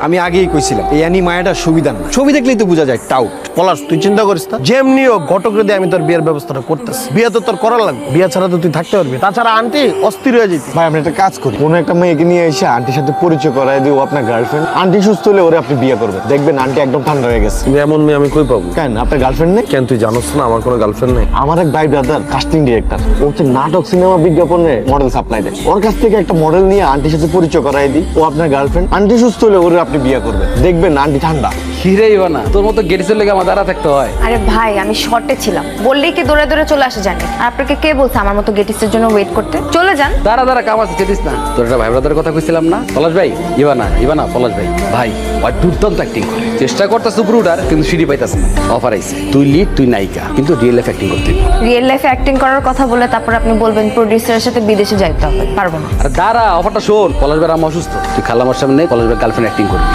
আমি আগেই কইছিলাম এই অ্যানি মায়াটা সুবিধা না, ছবি দেখলেই তো বোঝা যায় টাউট। পলাশ তুই চিন্তা করিস না, যেমনি হোক ঘটকরে দিয়ে আমি তোর বিয়ের ব্যবস্থাটা করতেছি। বিয়ে তো তোর করার লাগবে, বিয়ে ছাড়া তো তুই থাকতে পারবি, তাছাড়া আন্টি অস্থির হয়ে যেতি। ভাই আপনি একটা কাজ করি, কোনো একটা মেয়েকে নিয়ে এসে আন্টির সাথে পরিচয় করায় দিও আপনার গার্লফ্রেন্ড। আন্টি সুস্থ হলে ওরে আপনি বিয়ে করবেন, দেখবেন আন্টি একদম ঠান্ডা হয়ে গেছে। এমন মেয়ে আমি কই পাবো? কেন আপনার গার্লফ্রেন্ড নেই? কেন তুই জানোস না আমার কোনো গার্লফ্রেন্ড নেই? আমার এক ভাই ব্রাদার কাস্টিং ডিরেক্টর, ও হচ্ছে নাটক সিনেমা বিজ্ঞাপনে মডেল সাপ্লাই দেয়। ওর কাছ থেকে একটা মডেল নিয়ে আন্টির সাথে পরিচয় করাই দিই, ও আপনার গার্লফ্রেন্ড। আন্টি সুস্থ হলে ওরে আপনি বিয়ে করবেন, দেখবেন আন্টি ঠান্ডা। হিরে ইভানা, তোর মতো গেটিসের লেগে আমার দাঁড়া থাকতে হয়। আরে ভাই আমি শর্টে ছিলাম, বললেই কি দৌড়ে দৌড়ে চলে আসে জানি। আর আপনাকে কে বলছে আমার মতো গেটিসের জন্য ওয়েট করতে? চলে যান। দাঁড়া দাঁড়া, কাম আছে, চেতিস না। তোর একটা ভাই ব্রাদারের কথা কইছিলাম না, পলাশ ভাই। ইভানা পলাশ ভাই ভাই ওই দুর্দান্ত অ্যাক্টিং করে, চেষ্টা করতেছে উপরে উঠার, কিন্তু সিঁড়ি পাইতাছে না। অফার আইছে, তুই লিড, তুই নায়িকা, কিন্তু রিয়েল লাইফ অ্যাক্টিং করতে হবে। রিয়েল লাইফে অ্যাক্টিং করার কথা বলে তারপর আপনি বলবেন প্রোডিউসারের সাথে বিদেশে যাইতে হবে, পারবো না। আর দাঁড়া, অফারটা শোন। পলাশ ভাই আম্মা অসুস্থ, তুই খালামার সামনে পলাশ ভাই গার্লফ্রেন্ড অ্যাক্টিং করবি।